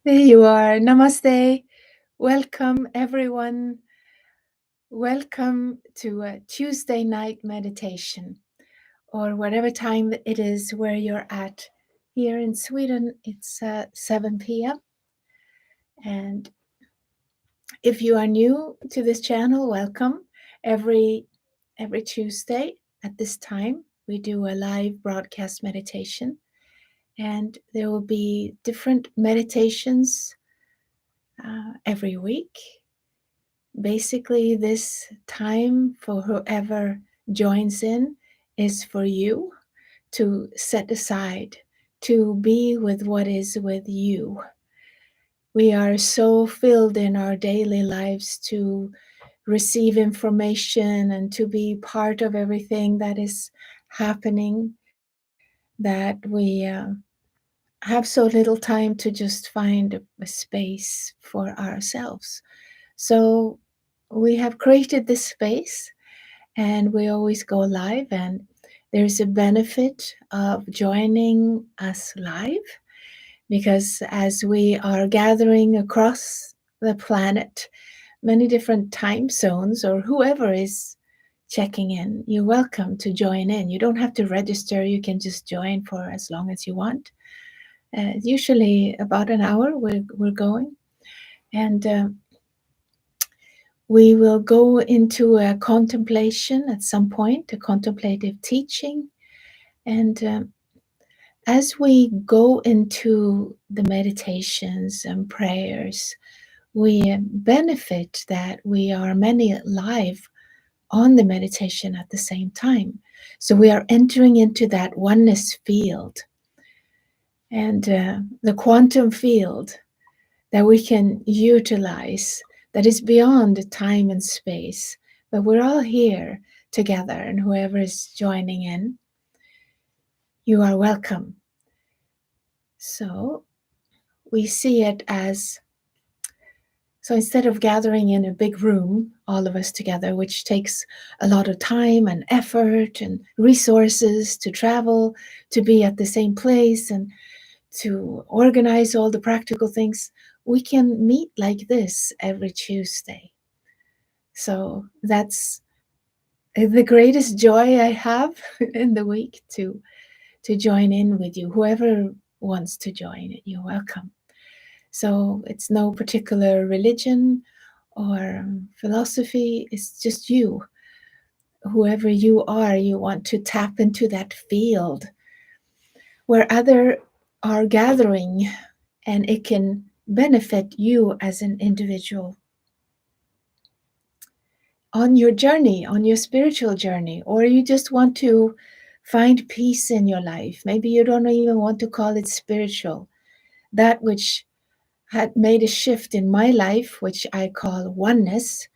There you are. Namaste. Welcome, everyone. Welcome to a Tuesday night meditation, or whatever time it is where you're at. Here in Sweden, it's 7 p.m. And if you are new to this channel, welcome. Every Tuesday at this time, we do a live broadcast meditation, and there will be different meditations every week. Basically, this time for whoever joins in is for you to set aside, to be with what is with you. We are so filled in our daily lives to receive information and to be part of everything that is happening that we have so little time to just find a space for ourselves. So we have created this space, and we always go live, and there's a benefit of joining us live, because as we are gathering across the planet, many different time zones, or whoever is checking in, you're welcome to join in. You don't have to register. You can just join for as long as you want. Usually about an hour we're going, and we will go into a contemplation at some point, a contemplative teaching. And as we go into the meditations and prayers, we benefit that we are many live on the meditation at the same time. So we are entering into that oneness field, and the quantum field that we can utilize, that is beyond time and space. But we're all here together, and whoever is joining in, you are welcome. So we see it as, so instead of gathering in a big room, all of us together, which takes a lot of time and effort and resources to travel, to be at the same place, and to organize all the practical things, we can meet like this every Tuesday. So that's the greatest joy I have in the week, to join in with you. Whoever wants to join, you're welcome. So it's no particular religion or philosophy, it's just you. Whoever you are, you want to tap into that field where others are gathering, and it can benefit you as an individual on your journey, on your spiritual journey, or you just want to find peace in your life. Maybe you don't even want to call it spiritual. That which had made a shift in my life, which I call oneness,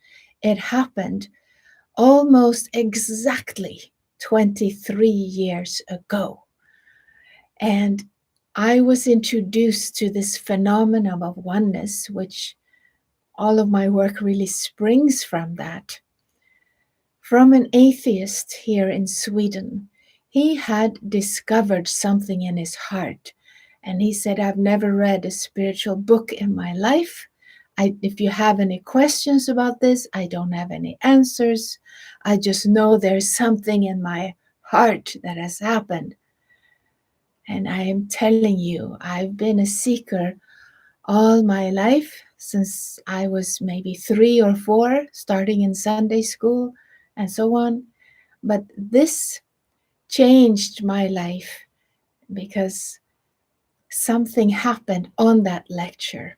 it happened almost exactly 23 years ago. And I was introduced to this phenomenon of oneness, which all of my work really springs from that, from an atheist here in Sweden. He had discovered something in his heart, and he said, I've never read a spiritual book in my life. If you have any questions about this, I don't have any answers. I just know there's something in my heart that has happened. And I am telling you, I've been a seeker all my life, since I was maybe 3 or 4, starting in Sunday school and so on. But this changed my life because something happened on that lecture.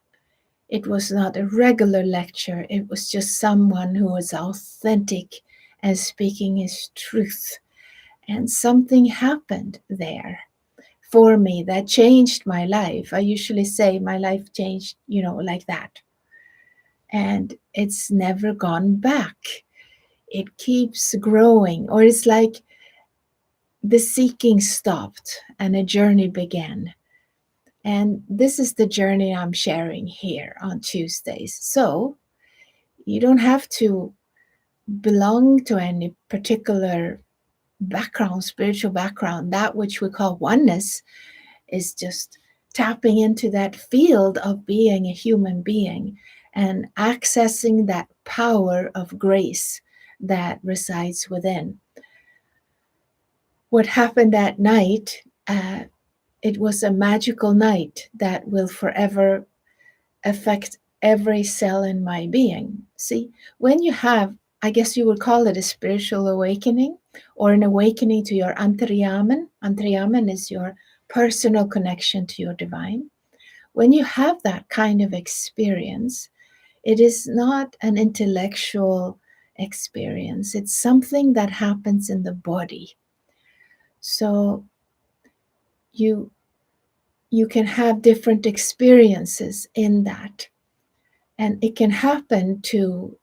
It was not a regular lecture, it was just someone who was authentic and speaking his truth. And something happened there for me that changed my life. I usually say my life changed, like that. And it's never gone back. It keeps growing, or it's like the seeking stopped and a journey began. And this is the journey I'm sharing here on Tuesdays. So you don't have to belong to any particular background, spiritual background. That which we call oneness is just tapping into that field of being a human being and accessing that power of grace that resides within. What happened that night, it was a magical night that will forever affect every cell in my being. See, when you have, I guess you would call it a spiritual awakening or an awakening to your antaryaman. Antaryaman is your personal connection to your divine. When you have that kind of experience, it is not an intellectual experience, it's something that happens in the body. So you can have different experiences in that, and it can happen to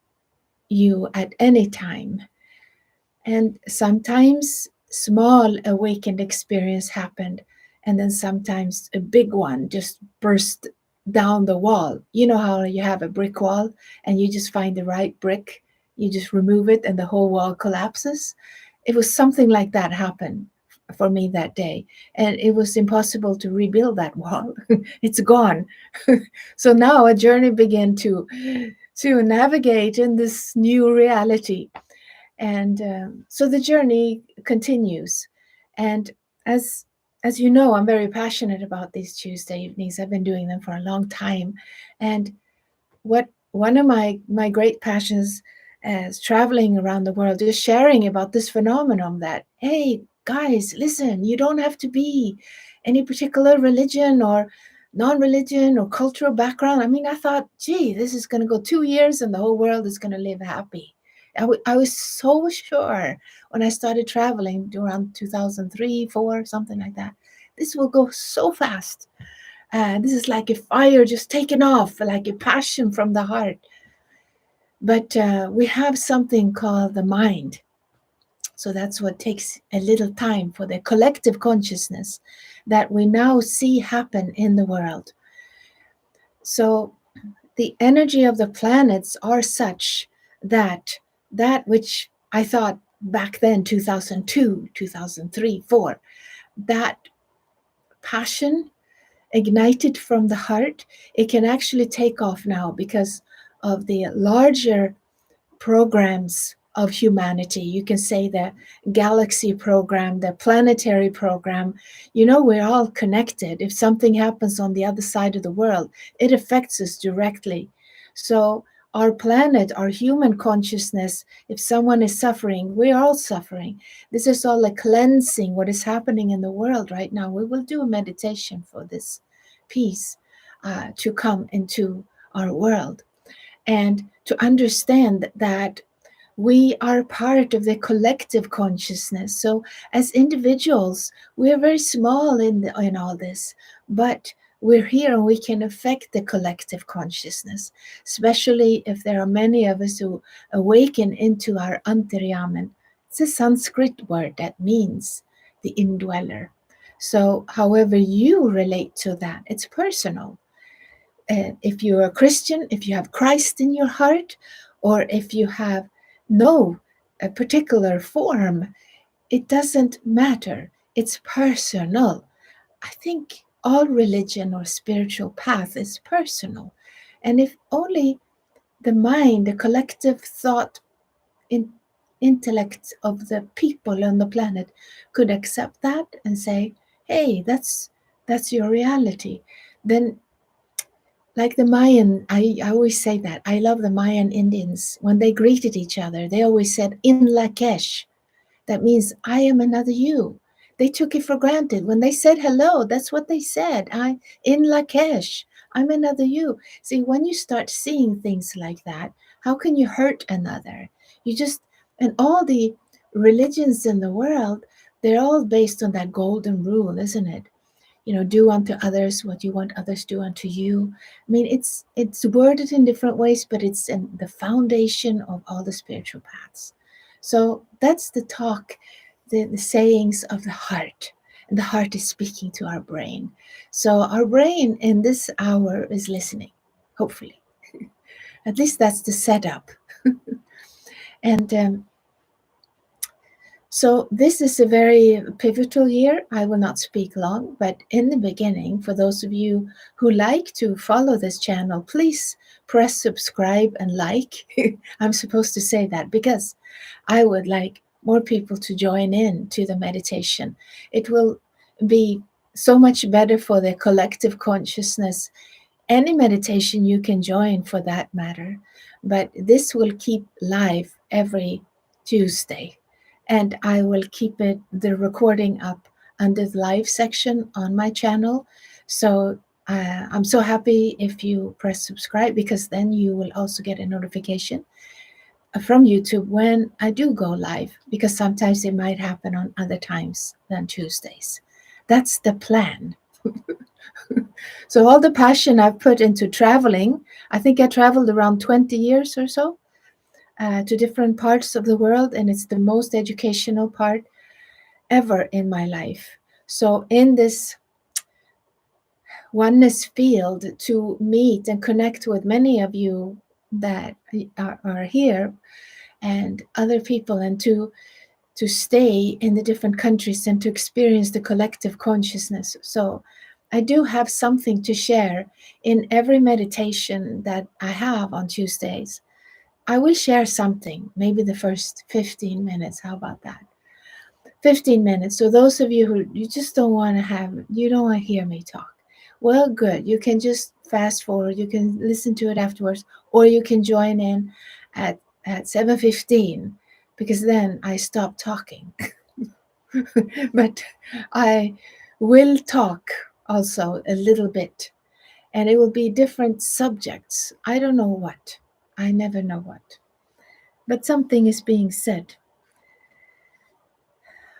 you at any time. And sometimes small awakened experience happened, and then sometimes a big one just burst down the wall. You know how you have a brick wall and you just find the right brick, you just remove it and the whole wall collapses. It was something like that happened for me that day, and it was impossible to rebuild that wall. It's gone. So now a journey began to navigate in this new reality. And so the journey continues. And as as you know, I'm very passionate about these Tuesday evenings. I've been doing them for a long time. And what one of my great passions as traveling around the world is sharing about this phenomenon that, hey guys, listen, you don't have to be any particular religion or non-religion or cultural background. I mean, I thought, gee, this is going to go 2 years and the whole world is going to live happy. I was so sure when I started traveling around 2003, 4, something like that. This will go so fast. This is like a fire just taken off, like a passion from the heart. But we have something called the mind. So that's what takes a little time for the collective consciousness that we now see happen in the world. So the energy of the planets are such that that which I thought back then, 2002, 2003, 4, that passion ignited from the heart, it can actually take off now because of the larger programs of humanity. You can say the galaxy program, the planetary program. You know, we're all connected. If something happens on the other side of the world, it affects us directly. So our planet, our human consciousness, if someone is suffering, we're all suffering. This is all a cleansing, what is happening in the world right now. We will do a meditation for this peace to come into our world, and to understand that we are part of the collective consciousness. So as individuals, we're very small in all this, but we're here and we can affect the collective consciousness, especially if there are many of us who awaken into our antaryaman. It's a Sanskrit word that means the indweller. So however you relate to that, it's personal. If you're a Christian, if you have Christ in your heart, or if you have no a particular form, it doesn't matter. It's personal. I think all religion or spiritual path is personal. And if only the mind, the collective thought, in, intellect of the people on the planet could accept that and say, hey, that's your reality, then like the Mayan, I always say that. I love the Mayan Indians. When they greeted each other, they always said, in Lakesh. That means, I am another you. They took it for granted. When they said hello, that's what they said. I in Lakesh. I'm another you. See, when you start seeing things like that, how can you hurt another? You just, and all the religions in the world, they're all based on that golden rule, isn't it? You know, do unto others what you want others to do unto you. I mean, it's worded in different ways, but it's in the foundation of all the spiritual paths. So that's the talk, the sayings of the heart, and the heart is speaking to our brain. So our brain in this hour is listening, hopefully. At least that's the setup. And So this is a very pivotal year. I will not speak long, but in the beginning, for those of you who like to follow this channel, please press subscribe and like. I'm supposed to say that because I would like more people to join in to the meditation. It will be so much better for the collective consciousness. Any meditation you can join for that matter, but this will keep live every Tuesday, and I will keep it the recording up under the live section on my channel. So I'm so happy if you press subscribe, because then you will also get a notification from YouTube when I do go live, because sometimes it might happen on other times than Tuesdays. That's the plan. So all the passion I've put into traveling, I think I traveled around 20 years or so to different parts of the world, and it's the most educational part ever in my life. So in this oneness field, to meet and connect with many of you that are here and other people, and to stay in the different countries and to experience the collective consciousness. So I do have something to share in every meditation that I have on Tuesdays. I will share something, maybe the first 15 minutes. How about that? 15 minutes. So those of you who you just don't want to you don't want to hear me talk. Well, good. You can just fast forward. You can listen to it afterwards, or you can join in at 7:15, because then I stop talking. But I will talk also a little bit, and it will be different subjects. I don't know what. I never know what. But something is being said.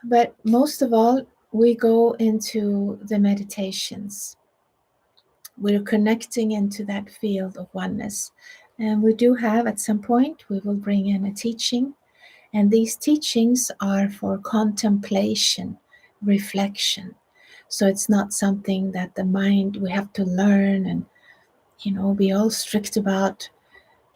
But most of all, we go into the meditations. We're connecting into that field of oneness. And we do have, at some point, we will bring in a teaching. And these teachings are for contemplation, reflection. So it's not something that the mind, we have to learn and, be all strict about.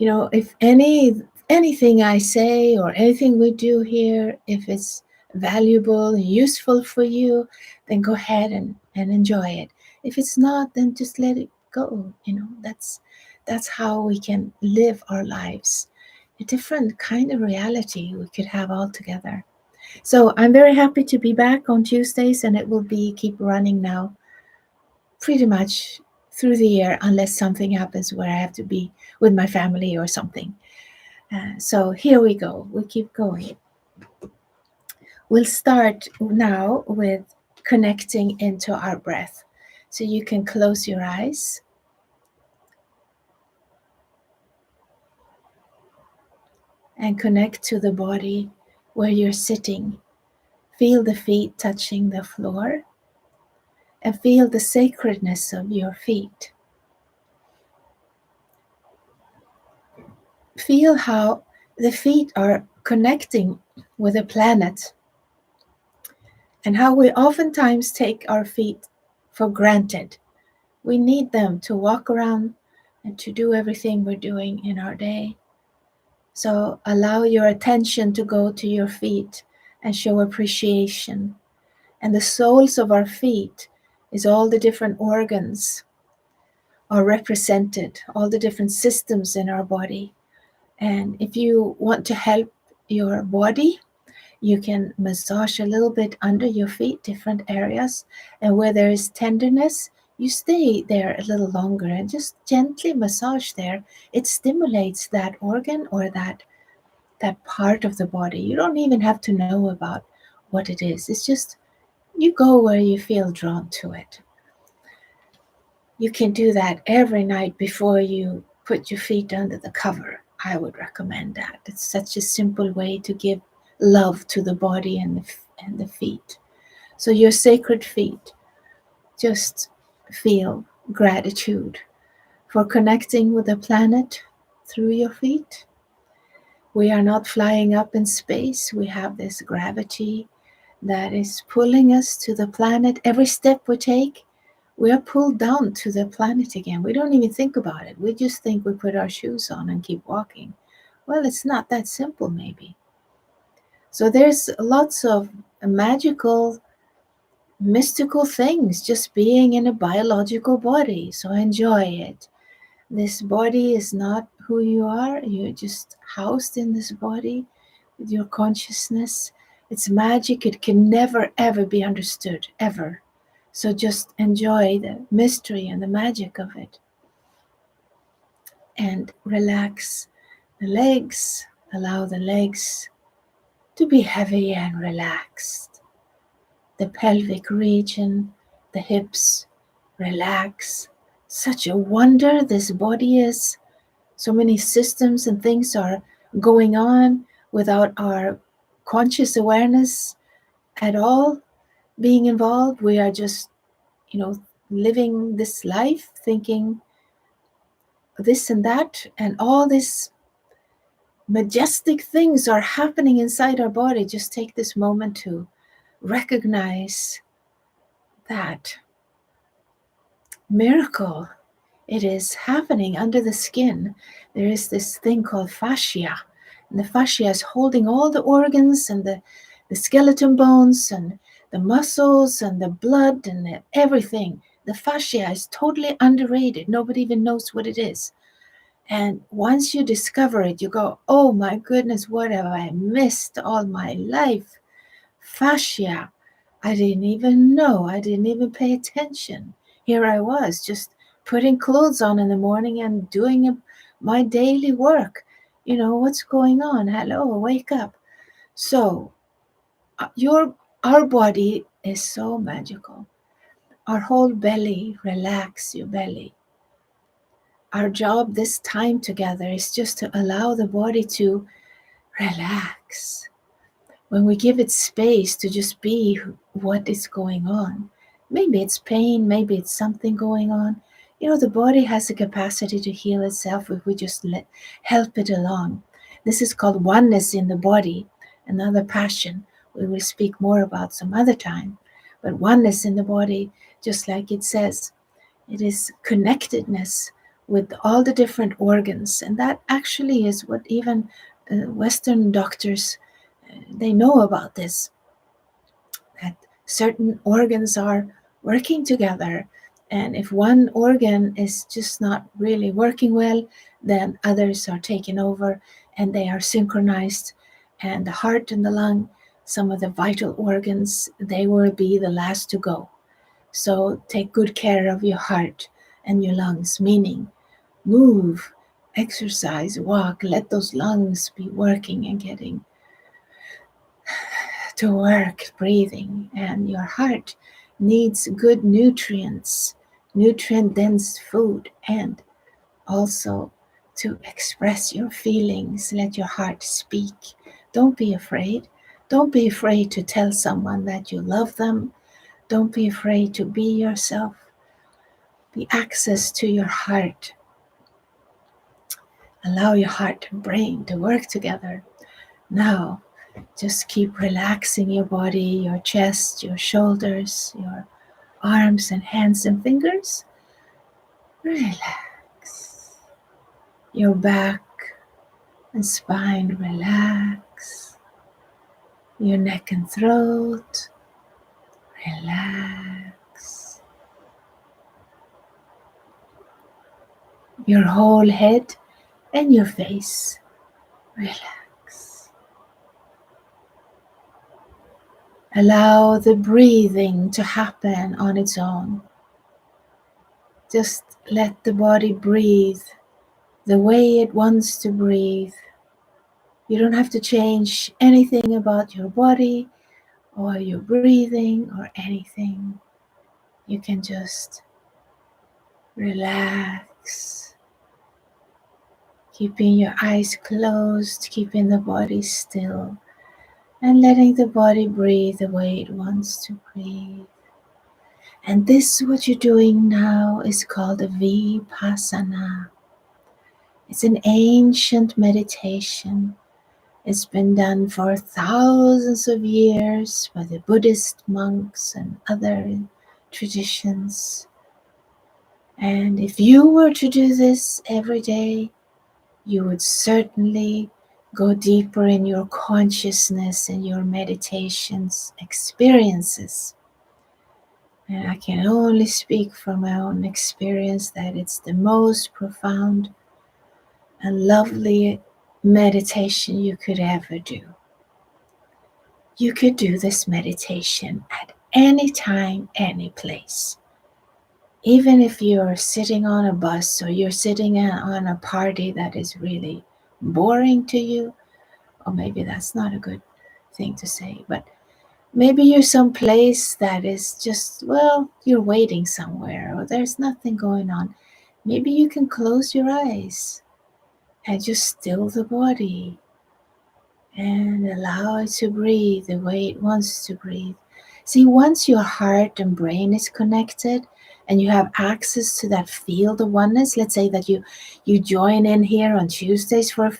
If anything I say or anything we do here, if it's valuable and useful for you, then go ahead and enjoy it. If it's not, then just let it go. That's how we can live our lives. A different kind of reality we could have altogether. So I'm very happy to be back on Tuesdays, and it will keep running now pretty much through the year, unless something happens where I have to be with my family or something. So here we go. We keep going. We'll start now with connecting into our breath. So you can close your eyes and connect to the body where you're sitting. Feel the feet touching the floor and feel the sacredness of your feet. Feel how the feet are connecting with the planet, and how we oftentimes take our feet for granted. We need them to walk around and to do everything we're doing in our day. So allow your attention to go to your feet and show appreciation. And the soles of our feet is all the different organs are represented, all the different systems in our body. And if you want to help your body, you can massage a little bit under your feet, different areas. And where there is tenderness, you stay there a little longer and just gently massage there. It stimulates that organ or that part of the body. You don't even have to know about what it is. It's just you go where you feel drawn to it. You can do that every night before you put your feet under the cover. I would recommend that. It's such a simple way to give love to the body and the feet. So your sacred feet, just feel gratitude for connecting with the planet through your feet. We are not flying up in space. We have this gravity that is pulling us to the planet. Every step we take, we are pulled down to the planet again. We don't even think about it. We just think we put our shoes on and keep walking. Well, it's not that simple, maybe. So there's lots of magical, mystical things just being in a biological body. So enjoy it. This body is not who you are. You're just housed in this body with your consciousness. It's magic. It can never, ever be understood, ever. So just enjoy the mystery and the magic of it. And relax the legs. Allow the legs to be heavy and relaxed. The pelvic region, the hips, relax. Such a wonder this body is. So many systems and things are going on without our conscious awareness at all being involved. We are just, living this life thinking this and that, and all these majestic things are happening inside our body. Just take this moment to recognize that miracle. It is happening under the skin. There is this thing called fascia, and the fascia is holding all the organs and the skeleton bones and the muscles and the blood and everything. The fascia is totally underrated. Nobody even knows what it is. And once you discover it, you go, oh my goodness, what have I missed all my life? Fascia. I didn't even know. I didn't even pay attention. Here I was just putting clothes on in the morning and doing my daily work. What's going on? Hello, wake up. So our body is so magical. Our whole belly, relax your belly. Our job this time together is just to allow the body to relax. When we give it space to just be what is going on, maybe it's pain, maybe it's something going on. The body has the capacity to heal itself if we just help it along. This is called oneness in the body, another passion we will speak more about some other time. But oneness in the body, just like it says, it is connectedness with all the different organs. And that actually is what even Western doctors, they know about this, that certain organs are working together. And if one organ is just not really working well, then others are taking over and they are synchronized. And the heart and the lung, some of the vital organs, they will be the last to go. So take good care of your heart and your lungs, meaning move, exercise, walk, let those lungs be working and getting to work, breathing. And your heart needs good nutrients, nutrient dense food, and also to express your feelings. Let your heart speak. Don't be afraid. Don't be afraid to tell someone that you love them. Don't be afraid to be yourself. The access to your heart. Allow your heart and brain to work together. Now, just keep relaxing your body, your chest, your shoulders, your arms and hands and fingers. Relax. Your back and spine, relax. Your neck and throat, relax. Your whole head and your face, relax. Allow the breathing to happen on its own. Just let the body breathe the way it wants to breathe. You don't have to change anything about your body or your breathing or anything. You can just relax, keeping your eyes closed, keeping the body still, and letting the body breathe the way it wants to breathe. And this, what you're doing now, is called a vipassana. It's an ancient meditation. It's been done for thousands of years by the Buddhist monks and other traditions. And if you were to do this every day, you would certainly go deeper in your consciousness and your meditations experiences. And I can only speak from my own experience that it's the most profound and lovely meditation you could ever do. You could do this meditation at any time, any place. Even if you're sitting on a bus or you're sitting on a party that is really boring to you, or maybe that's not a good thing to say, but maybe you're someplace that is just, well, you're waiting somewhere or there's nothing going on. Maybe you can close your eyes and just still the body and allow it to breathe the way it wants to breathe. See, once your heart and brain is connected and you have access to that field of oneness, let's say that you join in here on Tuesdays for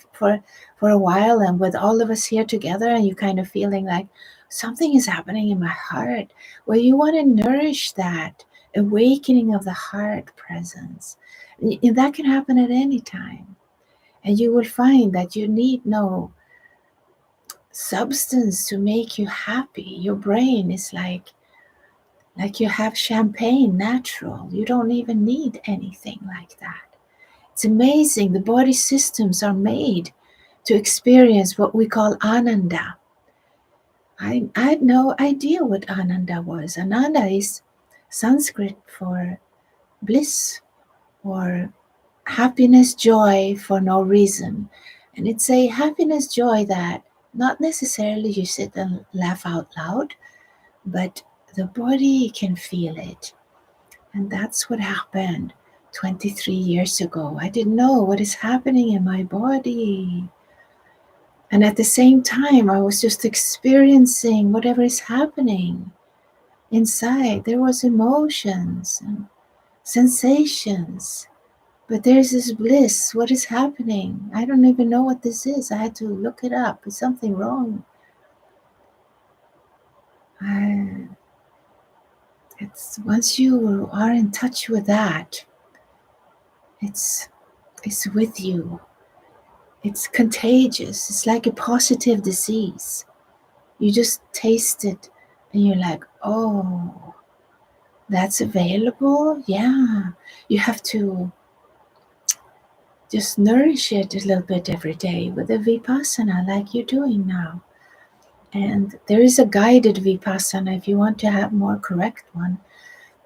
a while, and with all of us here together, and you kind of feeling like something is happening in my heart, well, you want to nourish that awakening of the heart presence. And that can happen at any time. And you will find that you need no substance to make you happy. Your brain is like you have champagne, natural. You don't even need anything like that. It's amazing. The body systems are made to experience what we call ananda. I had no idea what ananda was. Ananda is Sanskrit for bliss or happiness, joy for no reason. And it's a happiness, joy that not necessarily you sit and laugh out loud, but the body can feel it. And that's what happened 23 years ago. I didn't know what is happening in my body. And at the same time, I was just experiencing whatever is happening inside. There was emotions and sensations. But there's this bliss. What is happening? I don't even know what this is. I had to look it up. Is something wrong? It's once you are in touch with that, it's with you. It's contagious. It's like a positive disease. You just taste it and you're like, oh, that's available? Yeah. You have to just nourish it a little bit every day with a vipassana like you're doing now. And there is a guided vipassana if you want to have more correct one.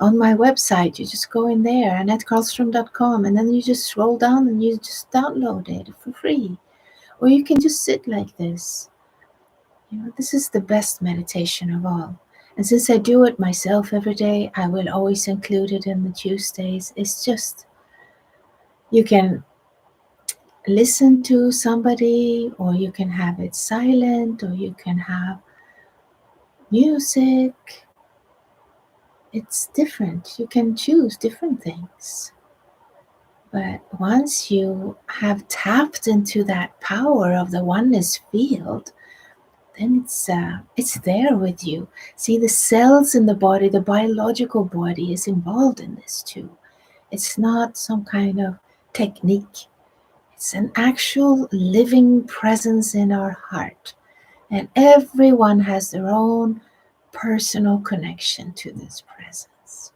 On my website, you just go in there, anettecarlstrom.com, and then you just scroll down and you just download it for free. Or you can just sit like this. You know, this is the best meditation of all. And since I do it myself every day, I will always include it in the Tuesdays. It's just, you can listen to somebody, or you can have it silent, or you can have music. It's different. You can choose different things. But once you have tapped into that power of the oneness field, then it's there with you. See, the cells in the body, the biological body is involved in this too. It's not some kind of technique. It's an actual living presence in our heart. And everyone has their own personal connection to this presence.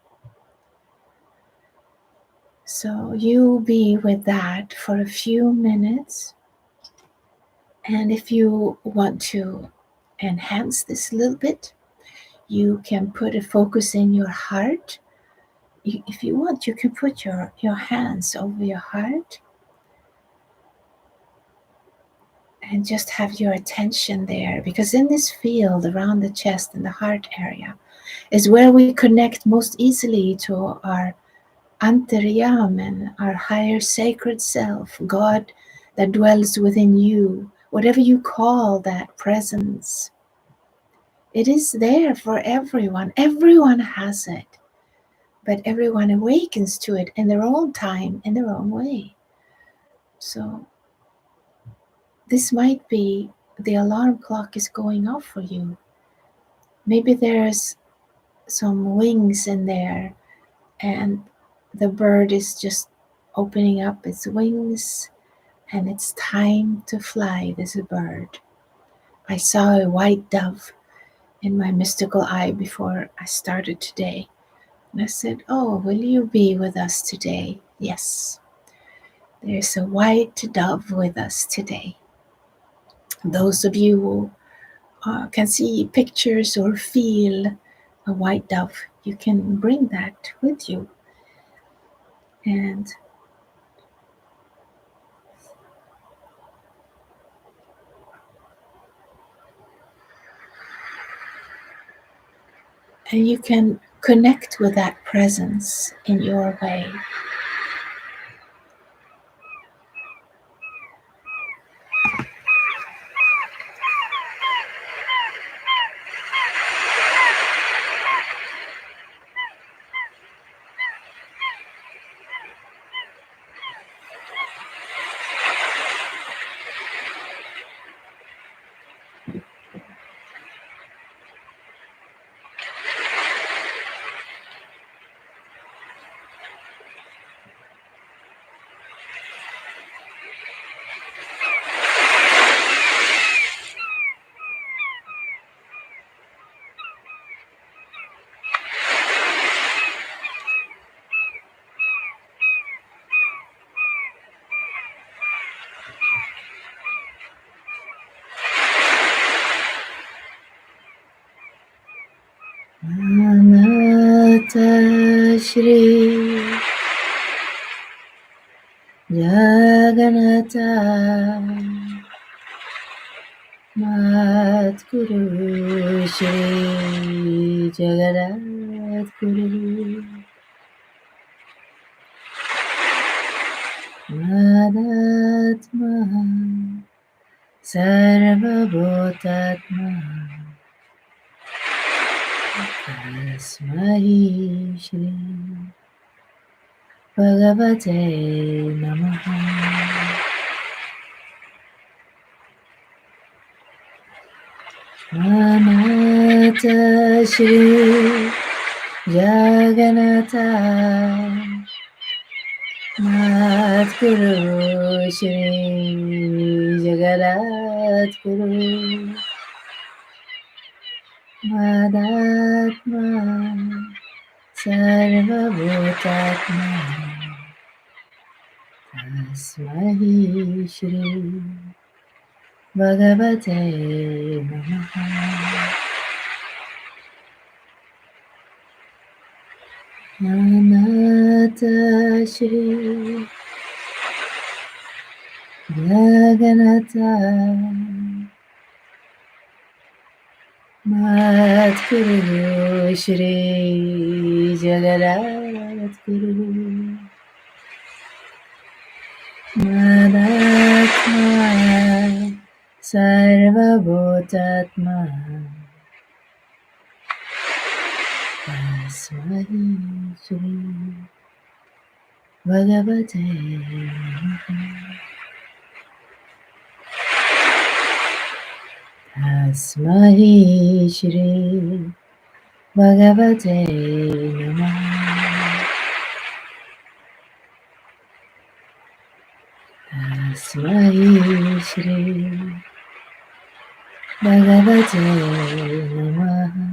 So you be with that for a few minutes. And if you want to enhance this a little bit, you can put a focus in your heart. If you want, you can put your hands over your heart and just have your attention there. Because in this field around the chest and the heart area is where we connect most easily to our Antaryaman, our higher sacred self, God that dwells within you, whatever you call that presence. It is there for everyone. Everyone has it, but everyone awakens to it in their own time, in their own way. So this might be the alarm clock is going off for you. Maybe there's some wings in there and the bird is just opening up its wings and it's time to fly this bird. I saw a white dove in my mystical eye before I started today. And I said, "Oh, will you be with us today?" Yes, there's a white dove with us today. Those of you who can see pictures or feel a white dove, you can bring that with you. And you can connect with that presence in your way. Anata Shri Jagannatha Mat Guru Shri Jagannath Guru Madatma Sarvabhutatma Tasmai Shri Bhagavate Namaha. Anata Shri Jagannatha Mat Guru Shri Jagannath Guru Madatma Sarvabhutatma Tasmai Shri Bhagavate Namaha. Anata Shri Jagannatha Mat Guru Shri Jagannath Guru Madatma Sarvabhutatma Tasmai Shri Bhagavate Namaha. Tasmai Shri Bhagavate Namaha. Tasmai Shri Bhagavate Namaha.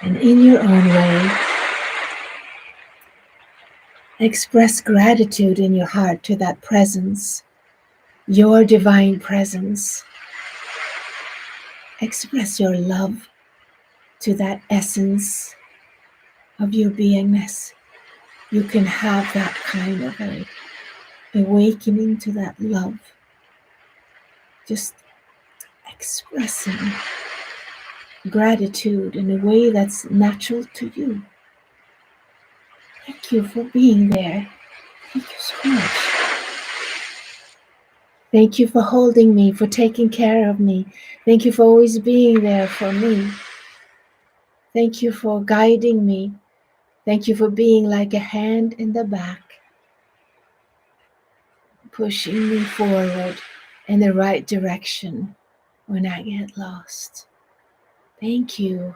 And in your own way, express gratitude in your heart to that presence, your divine presence. Express your love to that essence of your beingness. You can have that kind of a awakening to that love, just expressing gratitude in a way that's natural to you. Thank you for being there. Thank you so much. Thank you for holding me, for taking care of me. Thank you for always being there for me. Thank you for guiding me. Thank you for being like a hand in the back, pushing me forward in the right direction when I get lost. Thank you.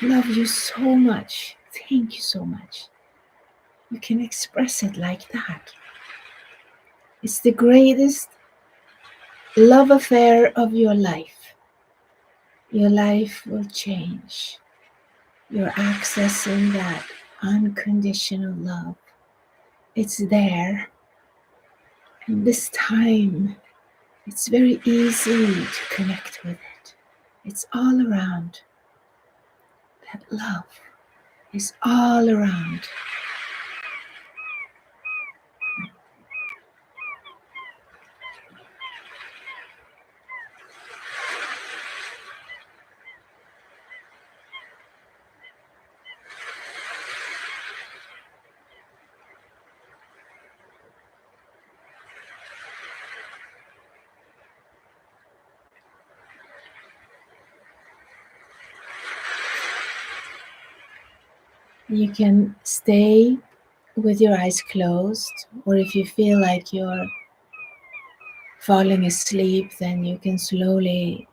Love you so much. Thank you so much. You can express it like that. It's the greatest love affair of your life. Your life will change. You're accessing that unconditional love. It's there. And this time, it's very easy to connect with it. It's all around. That love is all around. You can stay with your eyes closed, or if you feel like you're falling asleep, then you can slowly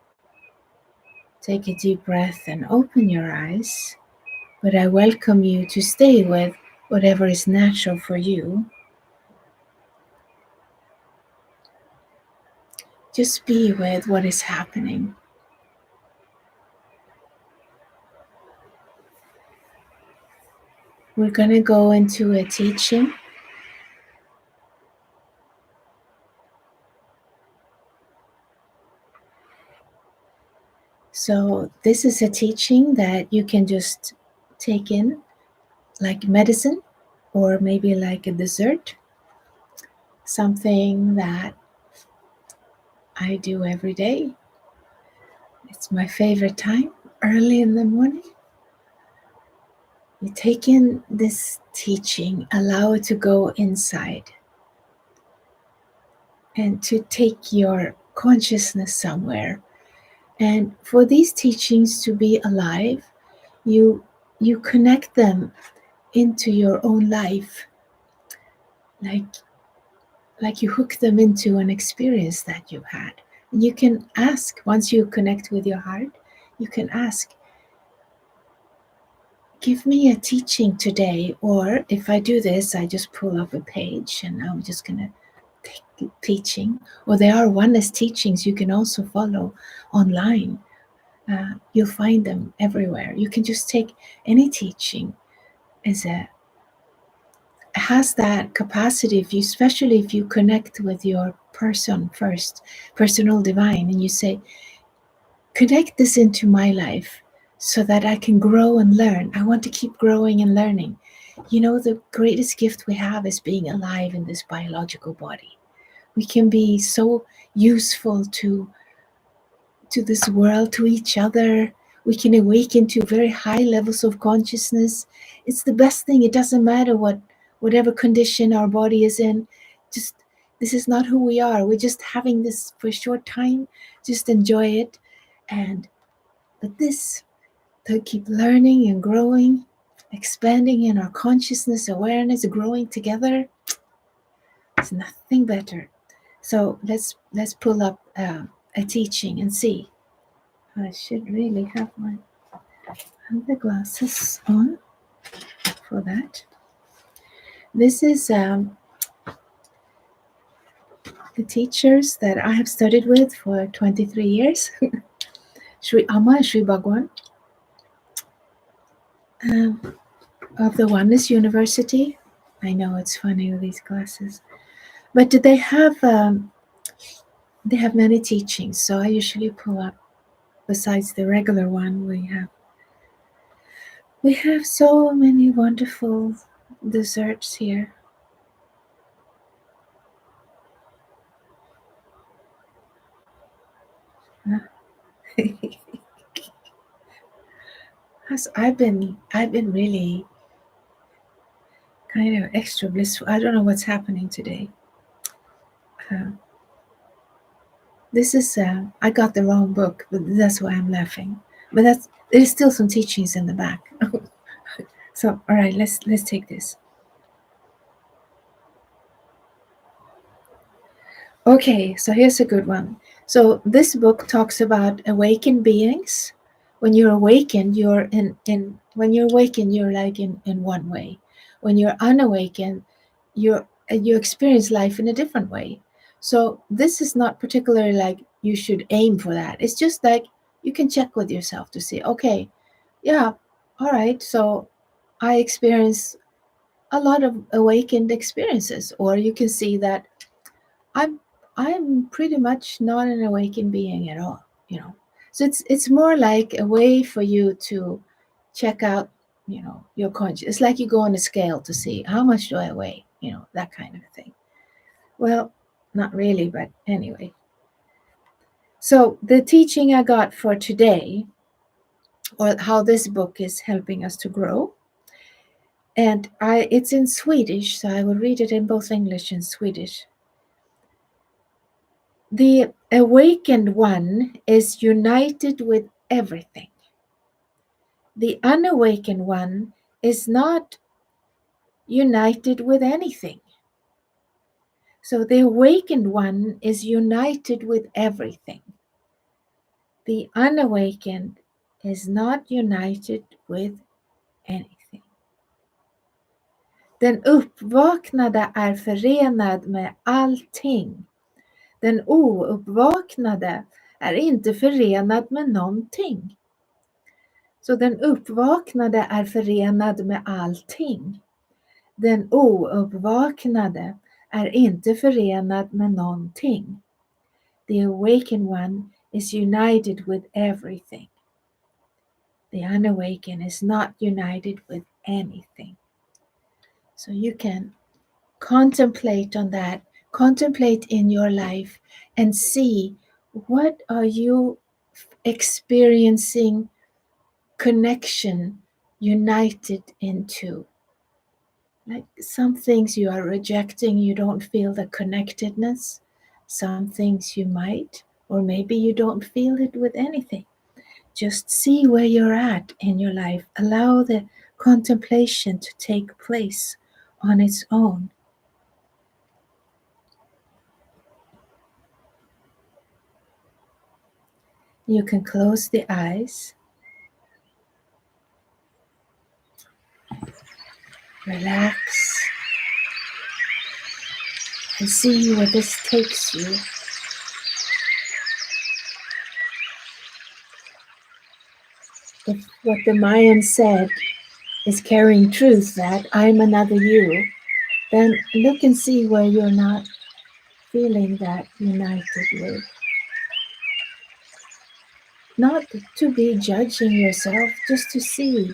take a deep breath and open your eyes. But I welcome you to stay with whatever is natural for you. Just be with what is happening. We're going to go into a teaching. So, this is a teaching that you can just take in like medicine, or maybe like a dessert, something that I do every day. It's my favorite time, early in the morning. You take in this teaching, allow it to go inside, and to take your consciousness somewhere. And for these teachings to be alive, you connect them into your own life, like you hook them into an experience that you've had. And you can ask, once you connect with your heart, you can ask, give me a teaching today. Or if I do this, I just pull up a page and I'm just going to take teaching. Or there are oneness teachings you can also follow online. You'll find them everywhere. You can just take any teaching as has that capacity, especially if you connect with your person first, personal divine, and you say, connect this into my life so that I can grow and learn. I want to keep growing and learning. You know, the greatest gift we have is being alive in this biological body. We can be so useful to this world, to each other. We can awaken to very high levels of consciousness. It's the best thing. It doesn't matter whatever condition our body is in. Just, this is not who we are. We're just having this for a short time. Just enjoy it. But this, to keep learning and growing, expanding in our consciousness, awareness, growing together, it's nothing better. So let's pull up a teaching and see. I should really have my other glasses on for that. This is the teachers that I have studied with for 23 years. Sri Amma and Sri Bhagwan of the Oneness University. I know it's funny with these glasses. But they have many teachings. So I usually pull up, besides the regular one, we have so many wonderful desserts here. Because I've been really kind of extra blissful. I don't know what's happening today. This is I got the wrong book, but that's why I'm laughing. But there's still some teachings in the back. So all right, let's take this. Okay, so here's a good one. So this book talks about awakened beings. When you're awakened, you're in when you're awakened, you're like in one way. When you're unawakened, you experience life in a different way. So this is not particularly like you should aim for that. It's just like you can check with yourself to see, okay, yeah, all right, so I experience a lot of awakened experiences, or you can see that I'm pretty much not an awakened being at all, you know. So it's more like a way for you to check out, you know, your conscious. It's like you go on a scale to see how much do I weigh, you know, that kind of thing. Well, not really, but anyway. So the teaching I got for today, or how this book is helping us to grow, and it's in Swedish, so I will read it in both English and Swedish. The awakened one is united with everything. The unawakened one is not united with anything. So the awakened one is united with everything. The unawakened is not united with anything. Den uppvaknade är förenad med allting. Den ouppvaknade är inte förenad med någonting. Så den uppvaknade är förenad med allting. Den ouppvaknade är inte förenad med någonting. The awakened one is united with everything. The unawakened is not united with anything. So you can contemplate on that, contemplate in your life and see, what are you experiencing connection united into? Like some things you are rejecting, you don't feel the connectedness. Some things you might, or maybe you don't feel it with anything. Just see where you're at in your life. Allow the contemplation to take place on its own. You can close the eyes. Relax. And see where this takes you. If what the Mayan said is carrying truth, that I'm another you, then look and see where you're not feeling that united with. Not to be judging yourself, just to see.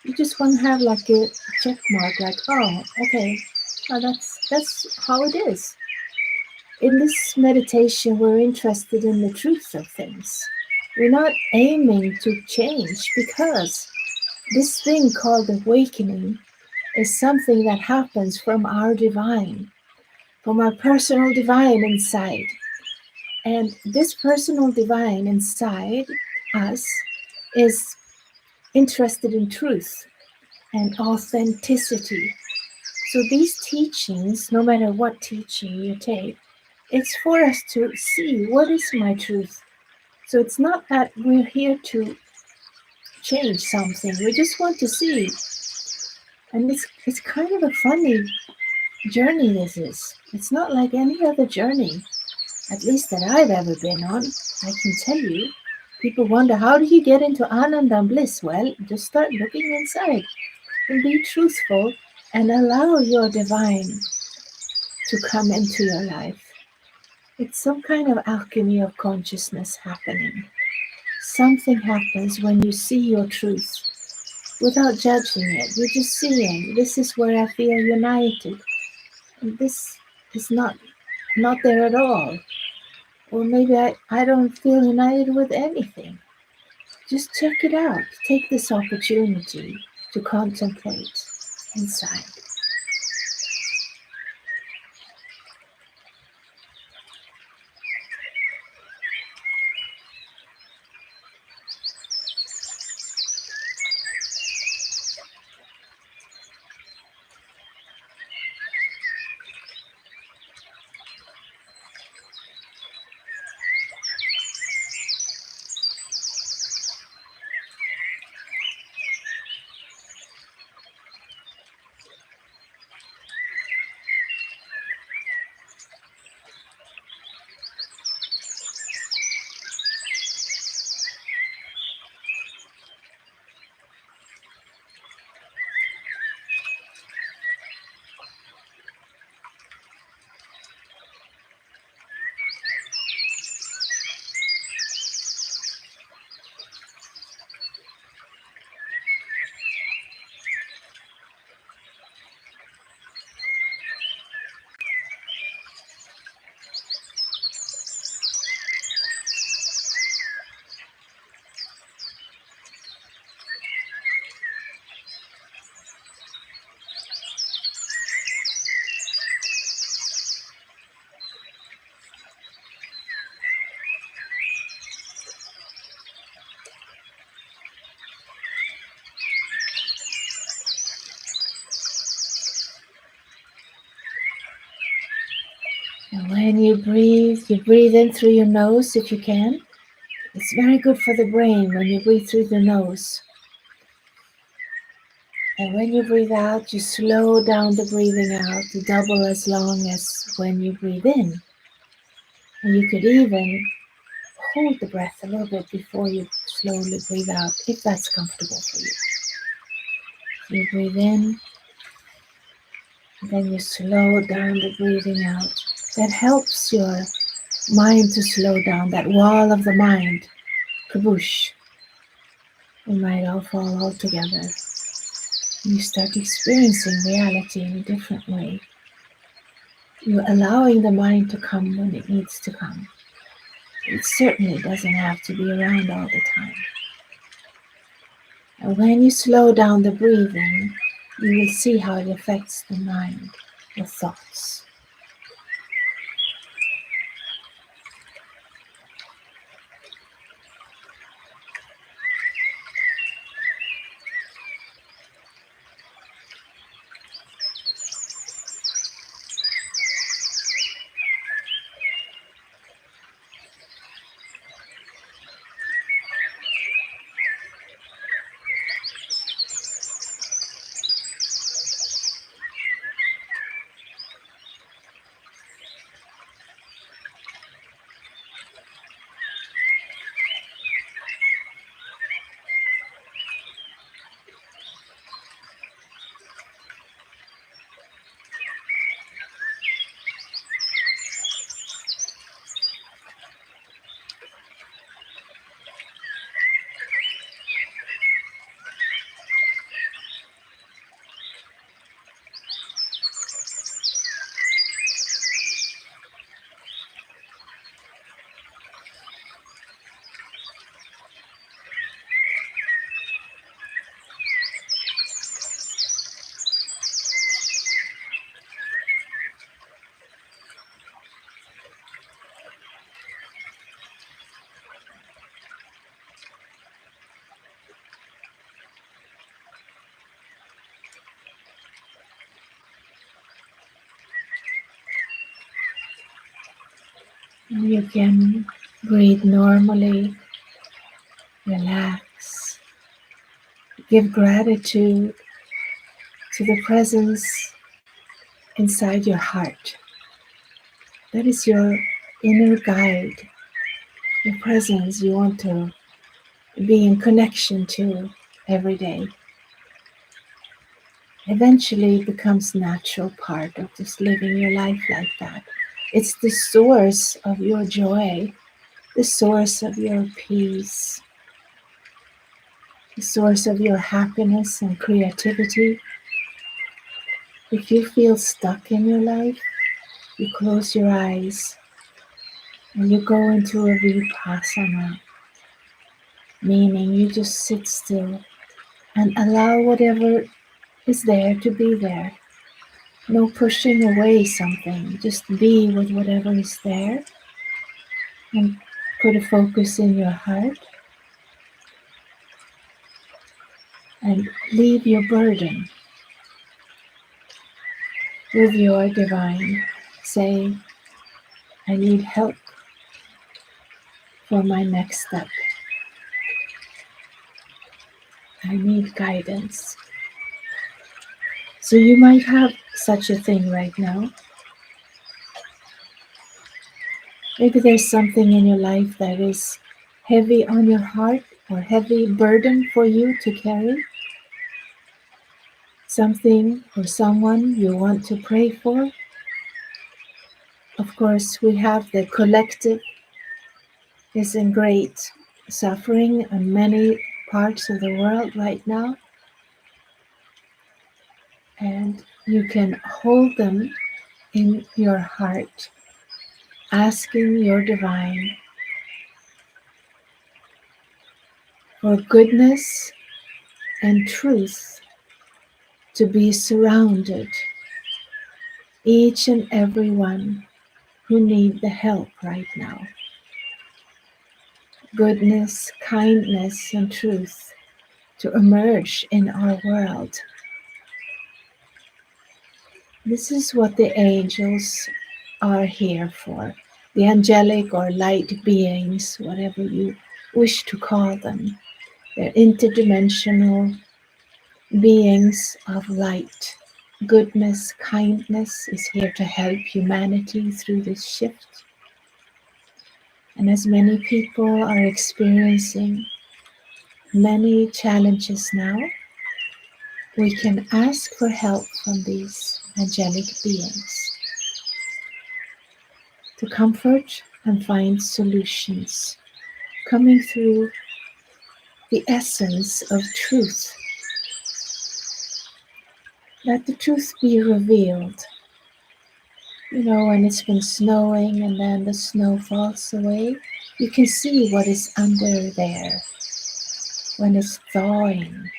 You just want to have like a check mark, like, oh, okay, oh, that's how it is. In this meditation, we're interested in the truth of things. We're not aiming to change, because this thing called awakening is something that happens from our divine, from our personal divine inside. And this personal divine inside us is interested in truth and authenticity. So these teachings, no matter what teaching you take, it's for us to see, what is my truth? So it's not that we're here to change something. We just want to see. And it's kind of a funny journey this is. It's not like any other journey, at least that I've ever been on. I can tell you. People wonder, how do you get into Ananda and bliss? Well, just start looking inside and be truthful and allow your divine to come into your life. It's some kind of alchemy of consciousness happening. Something happens when you see your truth without judging it. You're just seeing, this is where I feel united. And this is not there at all. Or maybe I don't feel united with anything. Just check it out. Take this opportunity to contemplate inside. And when you breathe in through your nose if you can. It's very good for the brain when you breathe through the nose. And when you breathe out, you slow down the breathing out to double as long as when you breathe in. And you could even hold the breath a little bit before you slowly breathe out, if that's comfortable for you. So you breathe in, and then you slow down the breathing out. That helps your mind to slow down, that wall of the mind, kaboosh. It might all fall all together. And you start experiencing reality in a different way. You're allowing the mind to come when it needs to come. It certainly doesn't have to be around all the time. And when you slow down the breathing, you will see how it affects the mind, the thoughts. And you can breathe normally, relax, give gratitude to the presence inside your heart. That is your inner guide, your presence you want to be in connection to every day. Eventually it becomes a natural part of just living your life like that. It's the source of your joy, the source of your peace, the source of your happiness and creativity. If you feel stuck in your life, you close your eyes And you go into a vipassana, meaning you just sit still and allow whatever is there to be there. No pushing away something, just be with whatever is there and put a focus in your heart and leave your burden with your divine. Say, I need help for my next step. I need guidance. So you might have such a thing right now. Maybe there's something in your life that is heavy on your heart or heavy burden for you to carry. Something or someone you want to pray for. Of course, we have the collective is in great suffering in many parts of the world right now. And you can hold them in your heart, asking your divine for goodness and truth to be surrounded each and every one who need the help right now. Goodness, kindness, and truth to emerge in our world. This is what the angels are here for. The angelic or light beings, whatever you wish to call them. They're interdimensional beings of light. Goodness, kindness is here to help humanity through this shift. And as many people are experiencing many challenges now, we can ask for help from these angelic beings to comfort and find solutions coming through the essence of truth. Let the truth be revealed. You know, when it's been snowing and then the snow falls away, you can see what is under there. When it's thawing,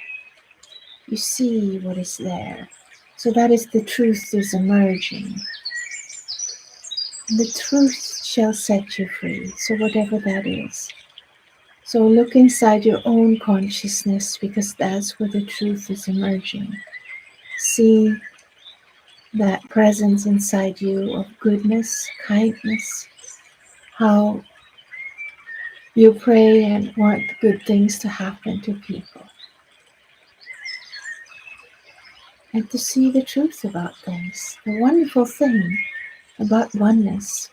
you see what is there. So that is the truth is emerging. And the truth shall set you free. So whatever that is. So look inside your own consciousness because that's where the truth is emerging. See that presence inside you of goodness, kindness, how you pray and want good things to happen to people. And to see the truth about things. The wonderful thing about oneness,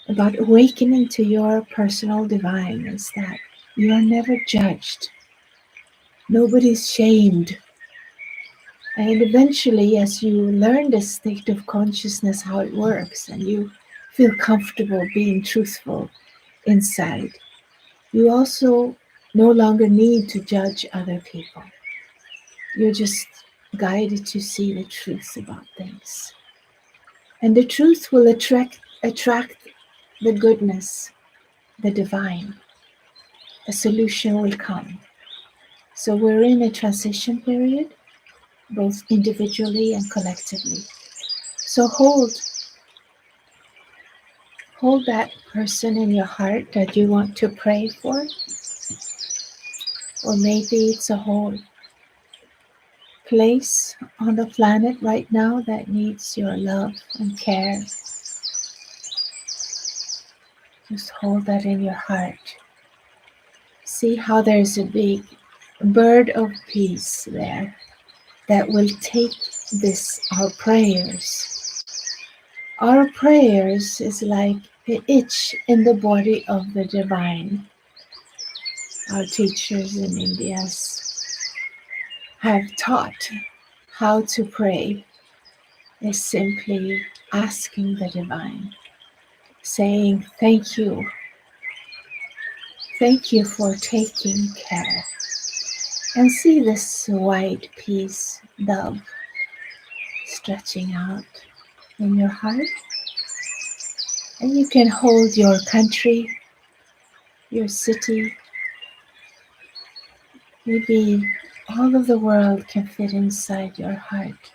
about awakening to your personal divine is that you are never judged. Nobody's shamed. And eventually, as you learn this state of consciousness, how it works, and you feel comfortable being truthful inside, you also no longer need to judge other people. You're just guided to see the truth about things. And the truth will attract the goodness, the divine. A solution will come. So we're in a transition period, both individually and collectively. So hold that person in your heart that you want to pray for. Or maybe it's a whole place on the planet right now that needs your love and care. Just hold that in your heart. See how there's a big bird of peace there that will take this, our prayers. Our prayers is like the itch in the body of the divine. Our teachers in India have taught how to pray is simply asking the divine, saying thank you for taking care. And see this white peace dove stretching out in your heart. And you can hold your country, your city. Maybe all of the world can fit inside your heart.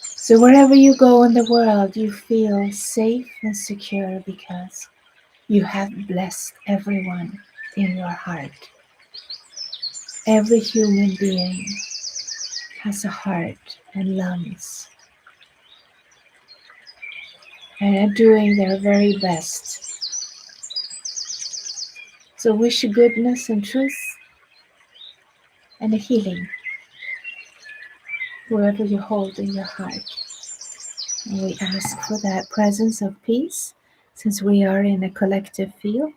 So wherever you go in the world, you feel safe and secure because you have blessed everyone in your heart. Every human being has a heart and lungs and are doing their very best. So wish goodness and truth and a healing wherever you hold in your heart. And we ask for that presence of peace since we are in a collective field.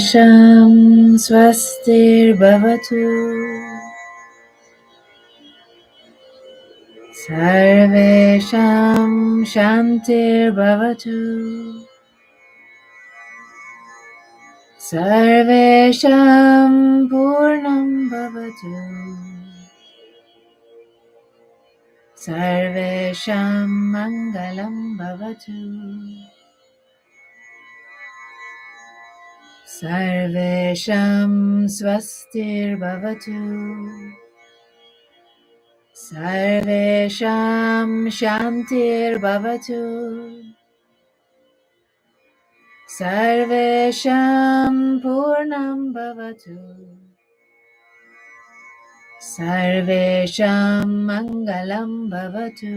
Sarvesham swastir bhavatu. Sarvesham shantir bhavatu. Sarvesham purnam bhavatu. Sarvesham mangalam bhavatu. Sarvesham swastir bhavatu. Sarvesham shantir bhavatu. Sarvesham purnam bhavatu. Sarvesham mangalam bhavatu.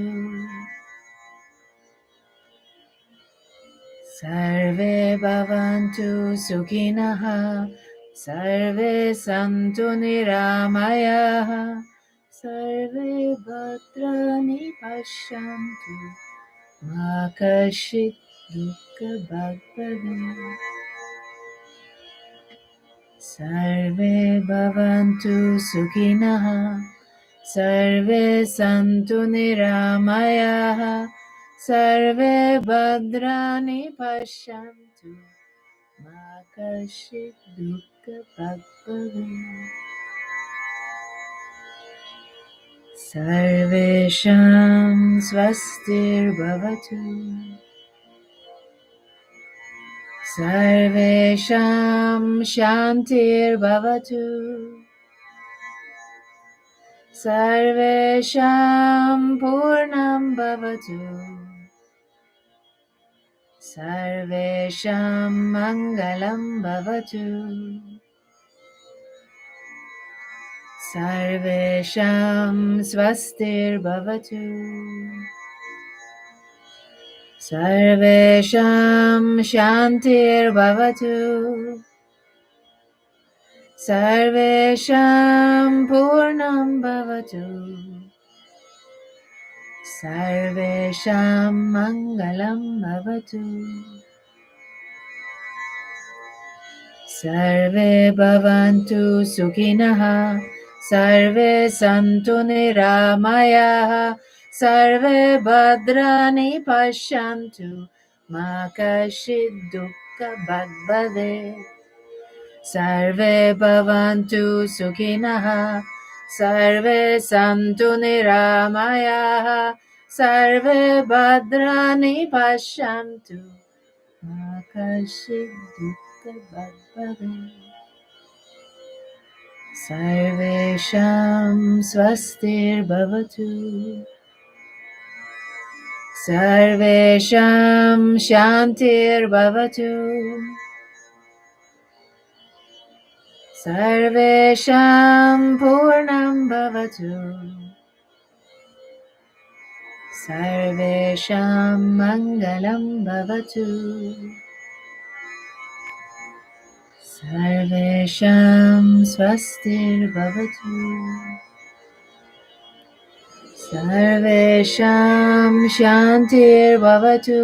Sarve bhavantu sukhinaha. Sarve santu niramayaha. Sarve bhadrani pashyantu. Ma kashit dukkha bhagavate. Sarve bhavantu sukhinaha. Sarve santu niramayaha. Sarve bhadrani pashyantu. Ma kashit dukkha bhagavate. Sarvesham swastir bhavatu. Sarvesham shantir bhavatu. Sarvesham purnam bhavatu. Sarvesham mangalam bhavatu. Sarvesham swastir bhavatu. Sarvesham shantir bhavatu. Sarvesham purnam bhavatu. Sarvesham mangalam bhavatu. Sarve bhavantu sukhinaha. Sarve santu niramayaha. Sarve bhadrani pashyantu. Ma kashit dukkha bhagavate. Sarve bhavantu sukhinaha. Sarve santu niramayaha. Sarve bhadrani pashyantu. Ma kashit dukkha bhagavate. Sarvesham swastir bhavatu. Sarvesham Shantir Bhavatu. Sarvesham Purnam Bhavatu. Sarvesham Mangalam Bhavatu. Sarvesham Swastir Bhavatu. Sarvesham Shantir Bhavatu.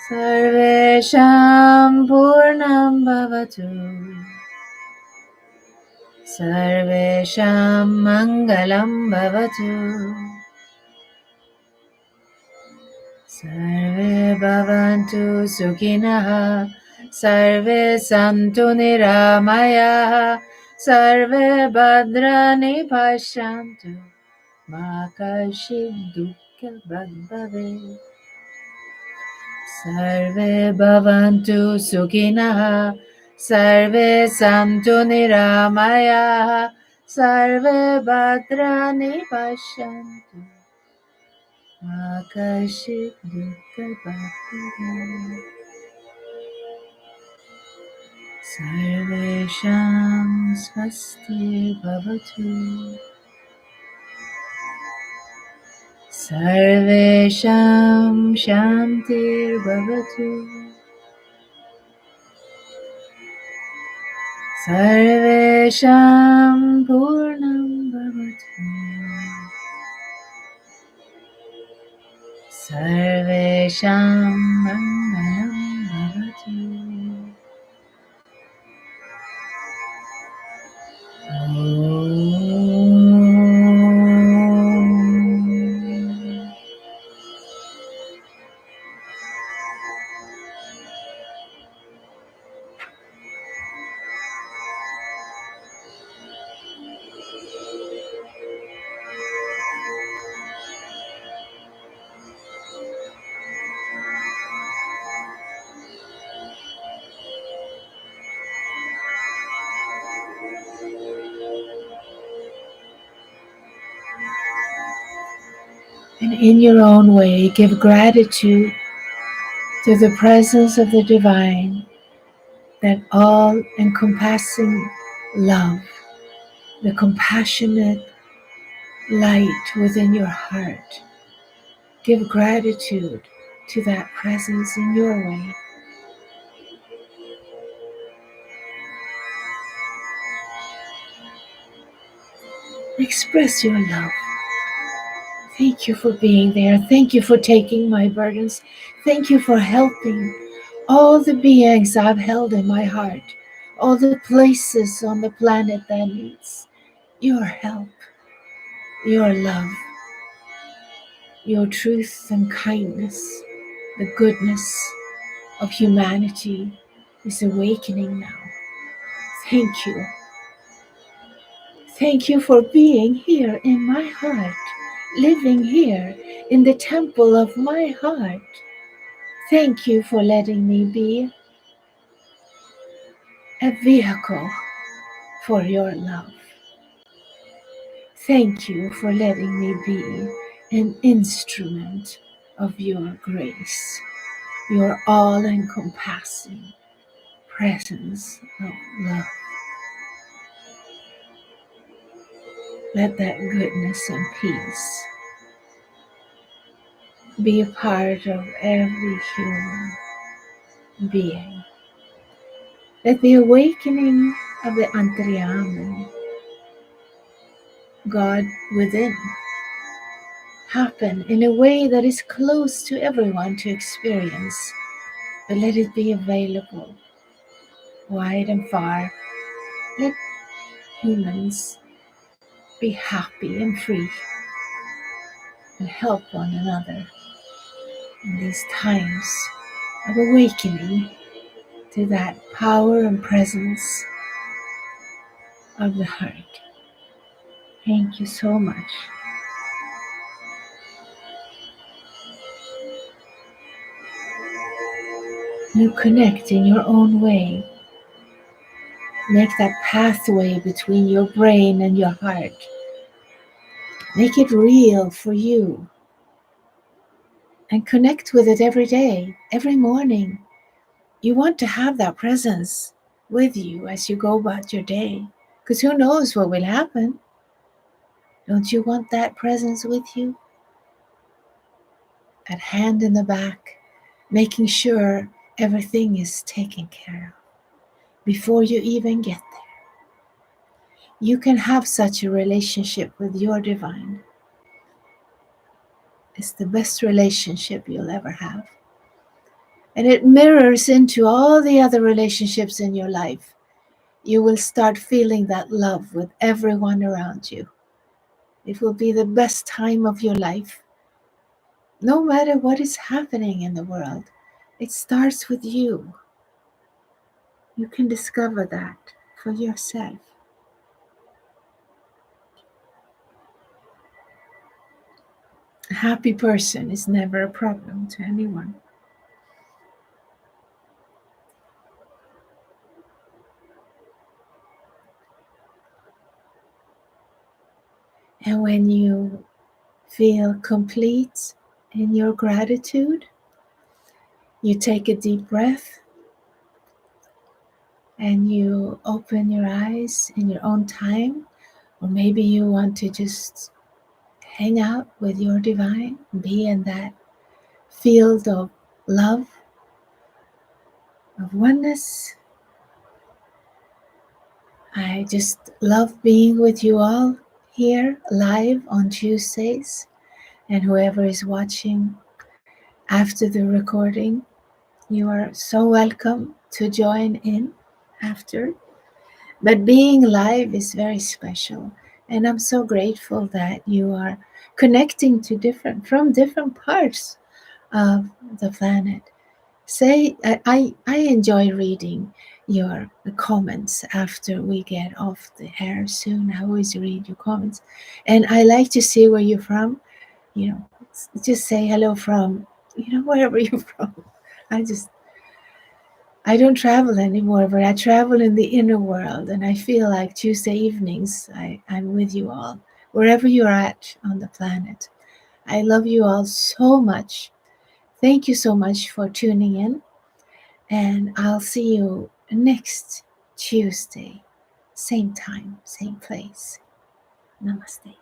Sarvesham Purnam Bhavatu. Sarvesham Mangalam Bhavatu. Sarve Bhavantu Sukhinaha. Sarve Santu Niramayaha. Sarve Bhadrani Pashantu. Ma Kashid Dukkha Bhave. Sarve Bhavantu Sukhinaha. Sarve Santu Niramayaha. Sarve Bhadrani Pashantu. Ma Kashid Dukkha Bhave. Sarvesham Swasti Bhavatu. Sarvesham Shantir Bhavatu. Sarvesham Purnam Bhavatu. Sarvesham Mangalam Bhavatu. And in your own way, give gratitude to the presence of the divine, that all encompassing love, the compassionate light within your heart. Give gratitude to that presence in your way. Express your love. Thank you for being there. Thank you for taking my burdens. Thank you for helping all the beings I've held in my heart, all the places on the planet that needs your help, your love, your truth and kindness. The goodness of humanity is awakening now. Thank you. Thank you for being here in my heart, living here in the temple of my heart. Thank you for letting me be a vehicle for your love. Thank you for letting me be an instrument of your grace, your all-encompassing presence of love. Let that goodness and peace be a part of every human being. Let the awakening of the Antaryami, God within, happen in a way that is close to everyone to experience, but let it be available wide and far. Let humans be happy and free and help one another in these times of awakening to that power and presence of the heart. Thank you so much. You connect in your own way. Make that pathway between your brain and your heart Make it real for you and connect with it every day, every morning. You want to have that presence with you as you go about your day. Because who knows what will happen? Don't you want that presence with you? At hand in the back, making sure everything is taken care of before you even get there. You can have such a relationship with your divine. It's the best relationship you'll ever have. And it mirrors into all the other relationships in your life. You will start feeling that love with everyone around you. It will be the best time of your life. No matter what is happening in the world, it starts with you. You can discover that for yourself. A happy person is never a problem to anyone. And when you feel complete in your gratitude, you take a deep breath and you open your eyes in your own time, or maybe you want to just hang out with your divine, be in that field of love, of oneness. I just love being with you all here live on Tuesdays, and whoever is watching after the recording, you are so welcome to join in after. But being live is very special, and I'm so grateful that you are connecting to from different parts of the planet. I enjoy reading your comments after we get off the air soon. I always read your comments, and I like to see where you're from. You know, just say hello from wherever you're from. I just I don't travel anymore, but I travel in the inner world, and I feel like Tuesday evenings I'm with you all, wherever you're at on the planet. I love you all so much. Thank you so much for tuning in, and I'll see you next Tuesday, same time, same place. Namaste.